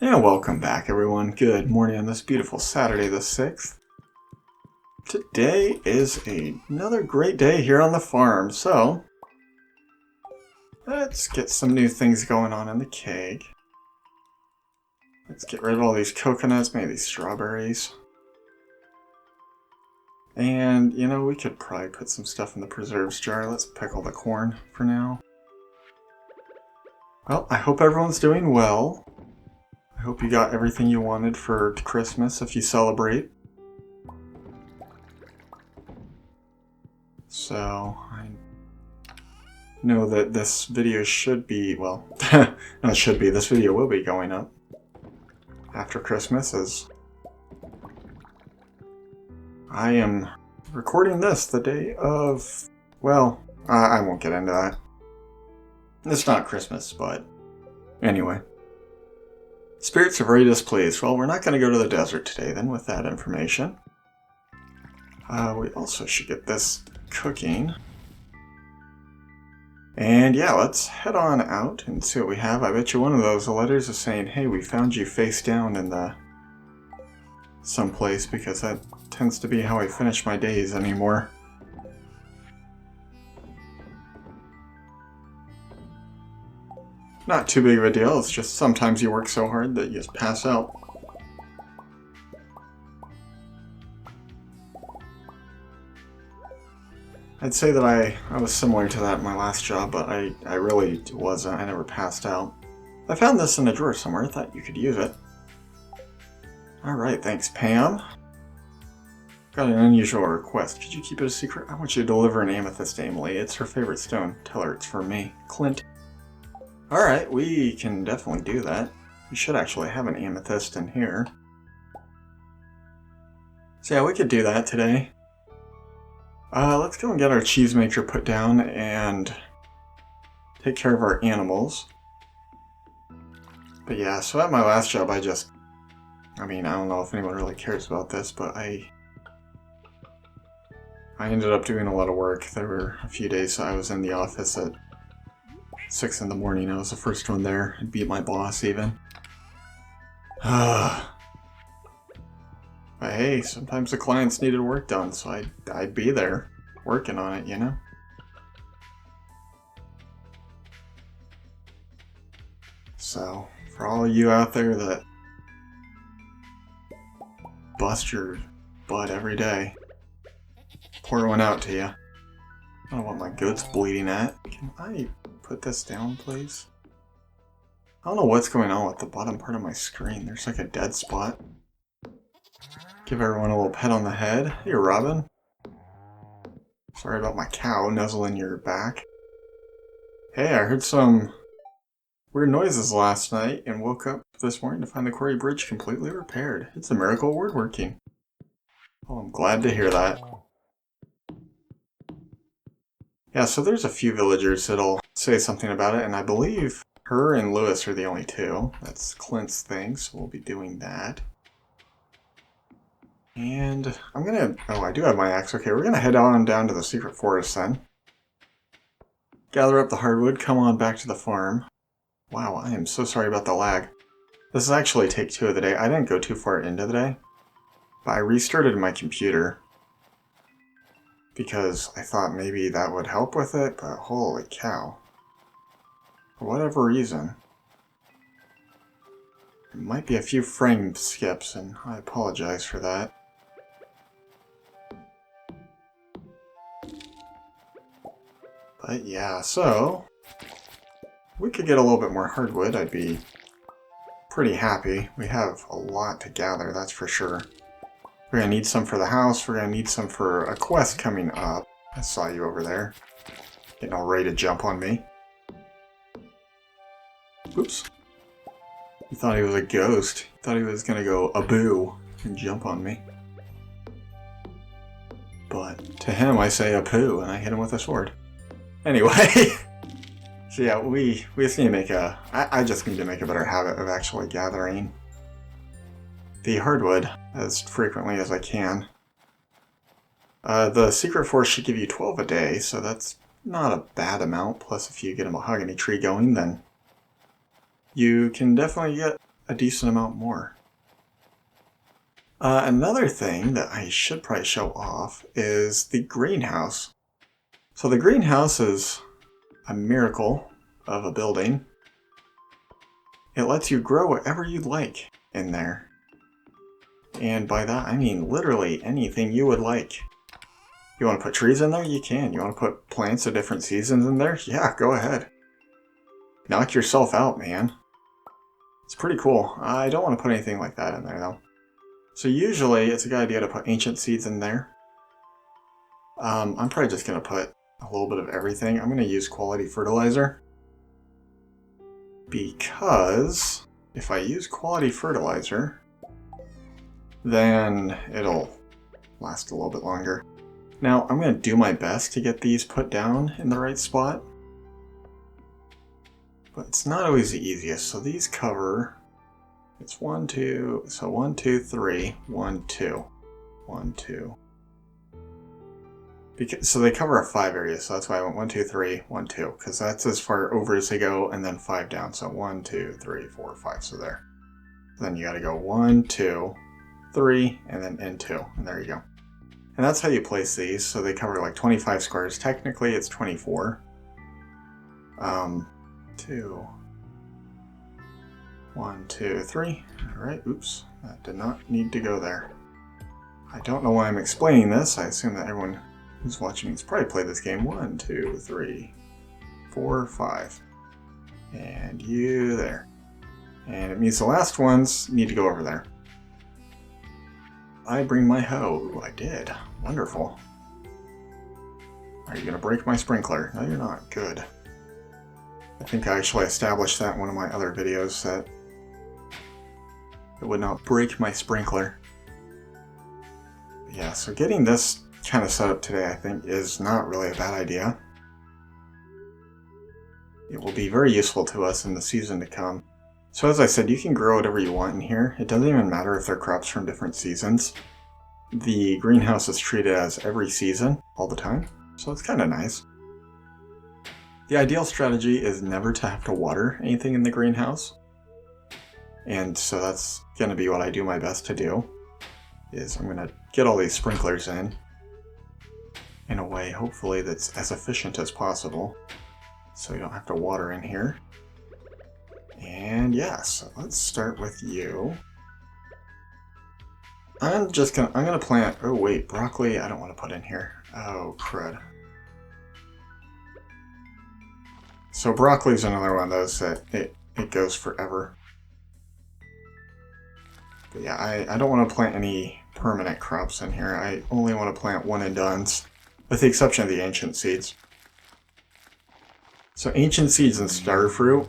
And welcome back, everyone. Good morning on this beautiful Saturday the 6th. Today is another great day here on the farm, so let's get some new things going on in the keg. Let's get rid of all these coconuts, maybe these strawberries. And, you know, we could probably put some stuff in the preserves jar. Let's pickle the corn for now. Well, I hope everyone's doing well. I hope you got everything you wanted for Christmas if you celebrate. So, I know that this video should be, well, no, it should be, this video will be going up after Christmas, as I am recording this the day of, well, I won't get into that. It's not Christmas, but anyway. Spirits are very displeased. Well, we're not going to go to the desert today, then, with that information. We also should get this cooking. And yeah, let's head on out and see what we have. I bet you one of those letters is saying, hey, we found you face down in the someplace, because that tends to be how I finish my days anymore. Not too big of a deal, it's just sometimes you work so hard that you just pass out. I'd say that I was similar to that in my last job, but I really wasn't. I never passed out. I found this in a drawer somewhere. I thought you could use it. Alright, thanks, Pam. Got an unusual request. Could you keep it a secret? I want you to deliver an amethyst to Emily. It's her favorite stone. Tell her it's for me. Clint. Alright, we can definitely do that. We should actually have an amethyst in here. So yeah, we could do that today. Let's go and get our cheese maker put down and take care of our animals. But yeah, so at my last job I don't know if anyone really cares about this, but I ended up doing a lot of work. There were a few days I was in the office at 6 in the morning. I was the first one there. I beat my boss even. But hey, sometimes the clients needed work done, so I'd be there working on it, you know? So, for all of you out there that bust your butt every day, pour one out to you. I don't know what my goat's bleeding at. Can I put this down, please? I don't know what's going on with the bottom part of my screen. There's like a dead spot. Give everyone a little pet on the head. Hey, Robin. Sorry about my cow nuzzling your back. Hey, I heard some weird noises last night and woke up this morning to find the quarry bridge completely repaired. It's a miracle word working. Oh, I'm glad to hear that. Yeah, so there's a few villagers that'll say something about it, and I believe her and Lewis are the only two. That's Clint's thing, so we'll be doing that. And I'm gonna... oh, I do have my axe. Okay, we're gonna head on down to the secret forest then. Gather up the hardwood, come on back to the farm. Wow, I am so sorry about the lag. This is actually take 2 of the day. I didn't go too far into the day, but I restarted my computer because I thought maybe that would help with it, but holy cow. For whatever reason, there might be a few frame skips, and I apologize for that. But yeah, so we could get a little bit more hardwood. I'd be pretty happy. We have a lot to gather, that's for sure. We're gonna need some for the house. We're gonna need some for a quest coming up. I saw you over there, getting all ready to jump on me. Oops. He thought he was a ghost. He thought he was gonna go a-boo and jump on me. But to him I say a-poo and I hit him with a sword. Anyway, so yeah, we just need to make I just need to make a better habit of actually gathering the hardwood as frequently as I can. The secret forest should give you 12 a day, so that's not a bad amount. Plus, if you get a mahogany tree going, then you can definitely get a decent amount more. Another thing that I should probably show off is the greenhouse. So the greenhouse is a miracle of a building. It lets you grow whatever you'd like in there. And by that, I mean literally anything you would like. You want to put trees in there? You can. You want to put plants of different seasons in there? Yeah, go ahead. Knock yourself out, man. It's pretty cool. I don't want to put anything like that in there, though. So usually, it's a good idea to put ancient seeds in there. I'm probably just going to put a little bit of everything. I'm going to use quality fertilizer. Because if I use quality fertilizer, then it'll last a little bit longer. Now, I'm going to do my best to get these put down in the right spot. But it's not always the easiest. So these cover, it's 1, 2, so 1, 2, 3, 1, 2, 1, 2. So they cover a 5 area, so that's why I went 1, 2, 3, 1, 2, because that's as far over as they go, and then 5 down. So 1, 2, 3, 4, 5, so there. Then you got to go 1, 2, 3, and then in 2, and there you go. And that's how you place these. So they cover like 25 squares. Technically, it's 24. 2, 1, 2, 3. All right. Oops, that did not need to go there. I don't know why I'm explaining this. I assume that everyone who's watching has probably played this game. 1, 2, 3, 4, 5, and you there. And it means the last ones need to go over there. I bring my hoe. Ooh, I did. Wonderful. Are you going to break my sprinkler? No, you're not. Good. I think I actually established that in one of my other videos, that it would not break my sprinkler. But yeah, so getting this kind of set up today, I think, is not really a bad idea. It will be very useful to us in the season to come. So as I said, you can grow whatever you want in here. It doesn't even matter if they're crops from different seasons. The greenhouse is treated as every season, all the time, so it's kind of nice. The ideal strategy is never to have to water anything in the greenhouse. And so that's going to be what I do my best to do, is I'm going to get all these sprinklers in a way, hopefully, that's as efficient as possible, so you don't have to water in here. And yeah, so let's start with you. I'm gonna plant, oh wait, broccoli I don't want to put in here. Oh, crud. So broccoli's another one of those that it goes forever. But yeah, I don't want to plant any permanent crops in here. I only want to plant one and dones, with the exception of the ancient seeds. So ancient seeds and starfruit.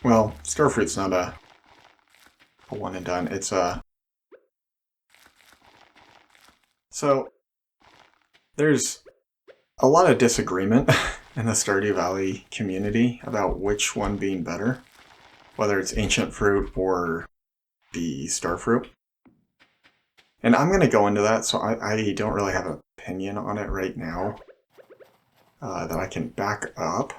Well, starfruit's not a one and done. It's a... So, there's a lot of disagreement in the Stardew Valley community about which one being better, whether it's ancient fruit or the starfruit. And I'm going to go into that, so I don't really have an opinion on it right now that I can back up.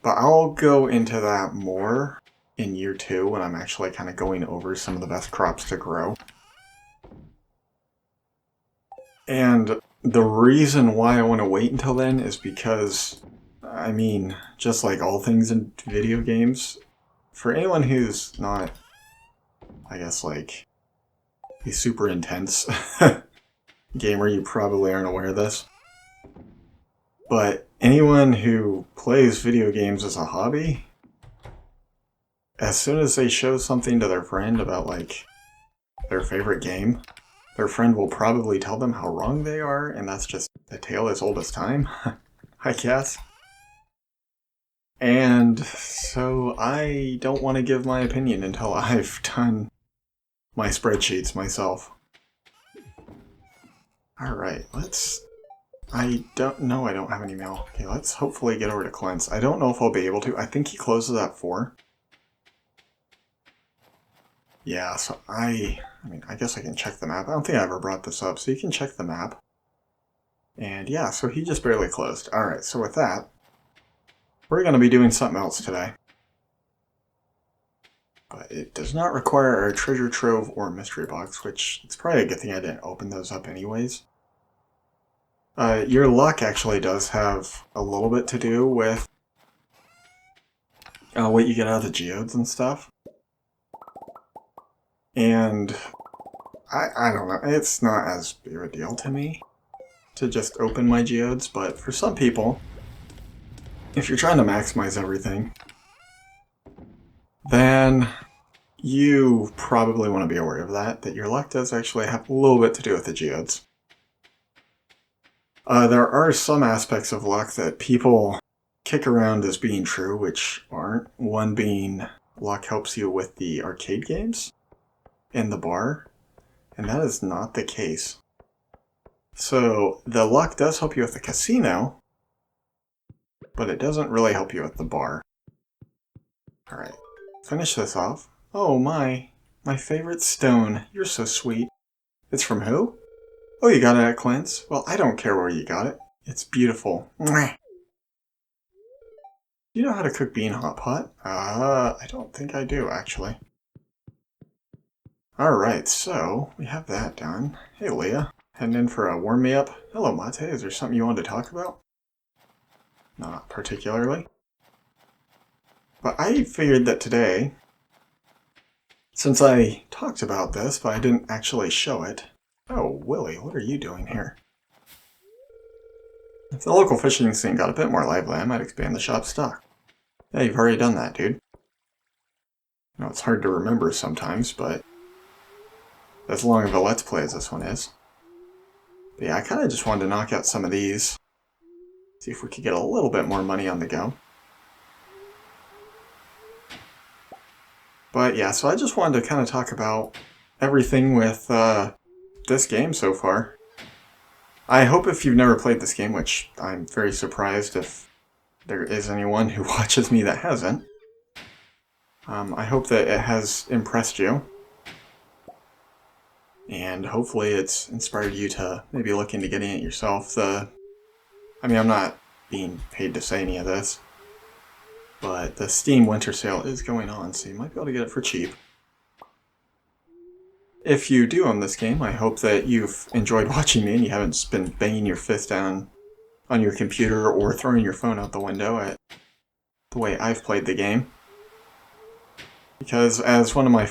But I'll go into that more in year 2 when I'm actually kind of going over some of the best crops to grow. And the reason why I want to wait until then is because, I mean, just like all things in video games, for anyone who's not, I guess, like a super intense gamer, you probably aren't aware of this. But anyone who plays video games as a hobby, as soon as they show something to their friend about, like, their favorite game, their friend will probably tell them how wrong they are, and that's just a tale as old as time, I guess. And so I don't want to give my opinion until I've done my spreadsheets myself. Alright, I don't have any mail. Okay, let's hopefully get over to Clint's. I don't know if I'll be able to. I think he closes at 4. Yeah, so I mean, I guess I can check the map. I don't think I ever brought this up, so you can check the map. And yeah, so he just barely closed. Alright, so with that, we're going to be doing something else today. But it does not require a treasure trove or mystery box, which it's probably a good thing I didn't open those up anyways. Your luck actually does have a little bit to do with what you get out of the geodes and stuff. And I don't know, it's not as big of a deal to me to just open my geodes, but for some people, if you're trying to maximize everything, then you probably want to be aware of that your luck does actually have a little bit to do with the geodes. There are some aspects of luck that people kick around as being true, which aren't. One being luck helps you with the arcade games in the bar, and that is not the case. So the luck does help you with the casino, but it doesn't really help you with the bar. Alright, finish this off. Oh my favorite stone. You're so sweet. It's from who? Oh, you got it at Clint's? Well, I don't care where you got it. It's beautiful. Mwah. Do you know how to cook bean hot pot? I don't think I do, actually. Alright, so we have that done. Hey, Leah. Heading in for a warm-me-up? Hello, Mate. Is there something you wanted to talk about? Not particularly. But I figured that today, since I talked about this, but I didn't actually show it. Oh, Willie, what are you doing here? If the local fishing scene got a bit more lively, I might expand the shop's stock. Yeah, you've already done that, dude. You know, it's hard to remember sometimes, but as long of a Let's Play as this one is. But yeah, I kind of just wanted to knock out some of these. See if we could get a little bit more money on the go. But yeah, so I just wanted to kind of talk about everything with this game so far. I hope if you've never played this game, which I'm very surprised if there is anyone who watches me that hasn't, I hope that it has impressed you. And hopefully it's inspired you to maybe look into getting it yourself. I mean, I'm not being paid to say any of this, but the Steam Winter Sale is going on, so you might be able to get it for cheap. If you do own this game, I hope that you've enjoyed watching me and you haven't been banging your fist down on your computer or throwing your phone out the window at the way I've played the game. Because as one of my...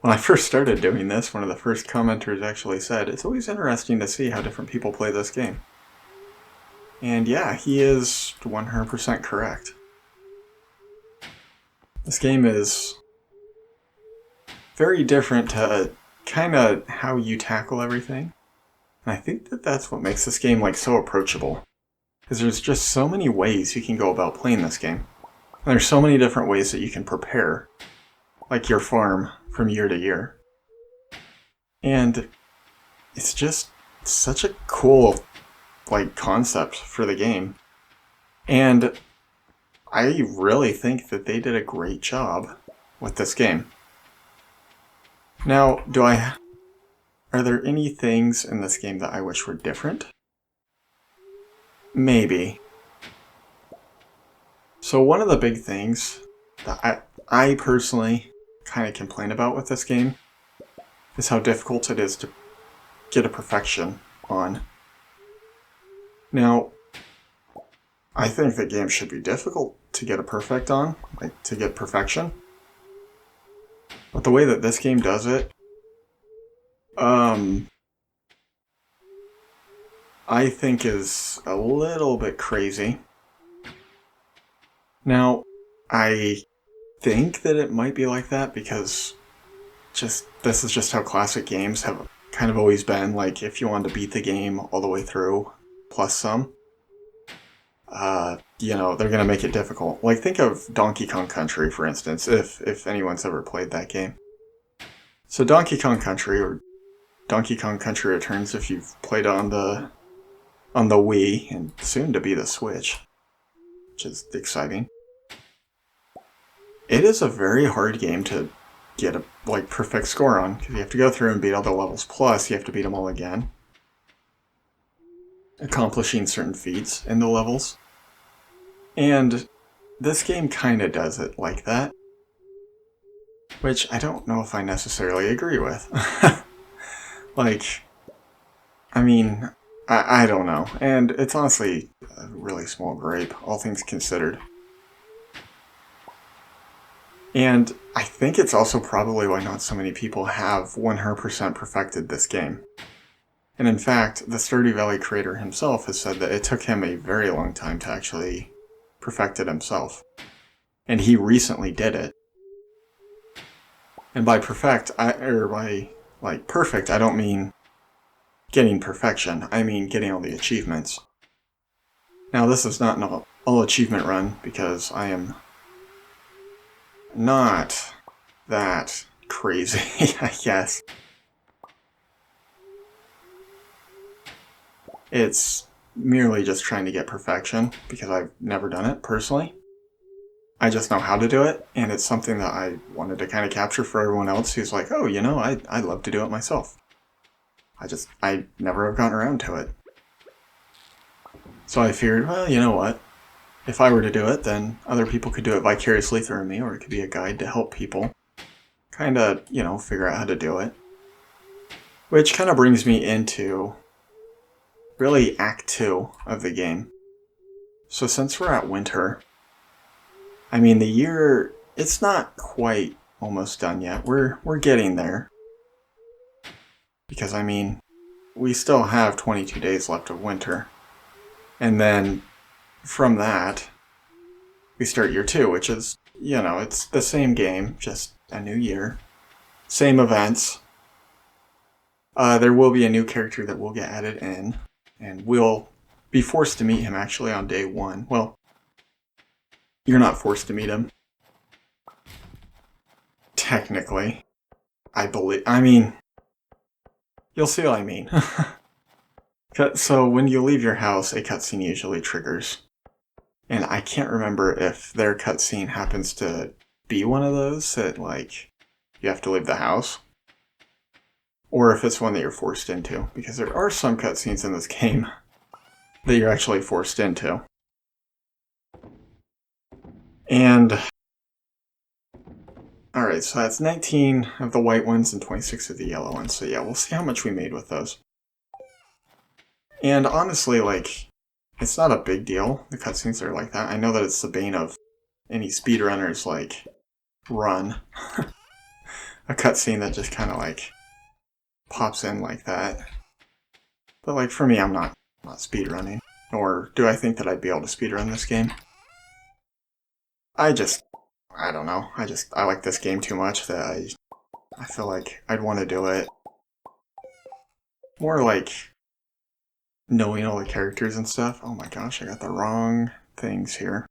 when I first started doing this, one of the first commenters actually said, it's always interesting to see how different people play this game. And yeah, he is 100% correct. This game is very different to kind of how you tackle everything. And I think that that's what makes this game like so approachable. Because there's just so many ways you can go about playing this game. And there's so many different ways that you can prepare, like your farm, from year to year. And it's just such a cool like concept for the game. And I really think that they did a great job with this game. Now, are there any things in this game that I wish were different? Maybe. So one of the big things that I personally kind of complain about with this game is how difficult it is to get a perfection on. Now, I think the game should be difficult to get a perfect on, like to get perfection. But the way that this game does it, I think is a little bit crazy. Now, I think that it might be like that because this is just how classic games have kind of always been. Like, if you want to beat the game all the way through, plus some, you know, they're going to make it difficult. Like, think of Donkey Kong Country, for instance, if anyone's ever played that game. So Donkey Kong Country, or Donkey Kong Country Returns if you've played on the Wii, and soon to be the Switch, which is exciting. It is a very hard game to get a perfect score on, because you have to go through and beat all the levels, plus you have to beat them all again, accomplishing certain feats in the levels. And this game kind of does it like that. which I don't know if I necessarily agree with. Like, I mean, I don't know. And it's honestly a really small grape, all things considered. And I think it's also probably why not so many people have 100% perfected this game. And in fact, the Stardew Valley creator himself has said that it took him a very long time to actually perfect it himself. And he recently did it. And by perfect, perfect, I don't mean getting perfection. I mean getting all the achievements. Now, this is not an all achievement run because I am not that crazy, I guess. It's merely just trying to get perfection because I've never done it personally. I just know how to do it, and it's something that I wanted to kind of capture for everyone else who's like, oh, you know, I'd love to do it myself. I never have gotten around to it. So I figured, well, you know what? If I were to do it, then other people could do it vicariously through me, or it could be a guide to help people kind of, you know, figure out how to do it. Which kind of brings me into really Act 2 of the game. So since we're at winter, I mean, the year, it's not quite almost done yet. We're getting there. Because, I mean, we still have 22 days left of winter. And then from that, we start year 2, which is, you know, it's the same game, just a new year. Same events. There will be a new character that will get added in, and we'll be forced to meet him actually on day 1. Well, you're not forced to meet him. Technically. I mean, you'll see what I mean. So when you leave your house, a cutscene usually triggers. And I can't remember if their cutscene happens to be one of those that, like, you have to leave the house. Or if it's one that you're forced into. Because there are some cutscenes in this game that you're actually forced into. And alright, so that's 19 of the white ones and 26 of the yellow ones. So yeah, we'll see how much we made with those. And honestly, like, it's not a big deal. The cutscenes are like that. I know that it's the bane of any speedrunners, like, run. A cutscene that just kind of, like, pops in like that. But, like, for me, I'm not speedrunning. Nor do I think that I'd be able to speedrun this game. I don't know. I like this game too much that I feel like I'd want to do it more like knowing all the characters and stuff. Oh my gosh, I got the wrong things here.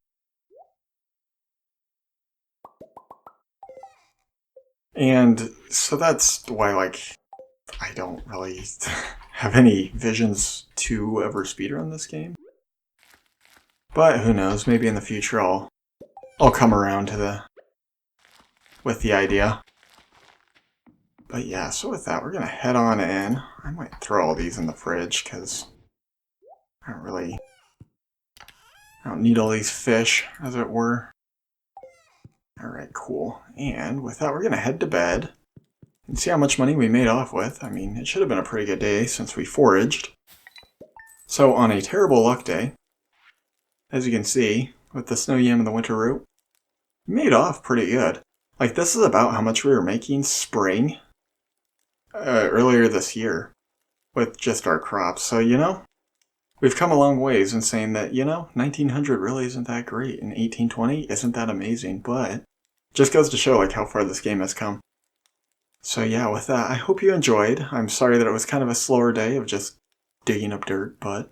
And so that's why, like, I don't really have any visions to ever speedrun this game. But who knows, maybe in the future I'll come around to with the idea. But yeah, so with that, we're gonna head on in. I might throw all these in the fridge, because I don't need all these fish, as it were. Alright, cool. And with that, we're gonna head to bed and see how much money we made off with. I mean, it should have been a pretty good day since we foraged. So on a terrible luck day, as you can see, with the snow yam and the winter root, we made off pretty good. Like, this is about how much we were making spring earlier this year with just our crops. So, you know, we've come a long ways in saying that, you know, 1900 really isn't that great, and 1820 isn't that amazing, but just goes to show, like, how far this game has come. So yeah, with that, I hope you enjoyed. I'm sorry that it was kind of a slower day of just digging up dirt, but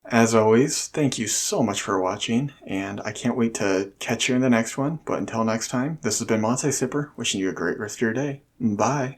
as always, thank you so much for watching, and I can't wait to catch you in the next one. But until next time, this has been Monte Sipper, wishing you a great rest of your day. Bye!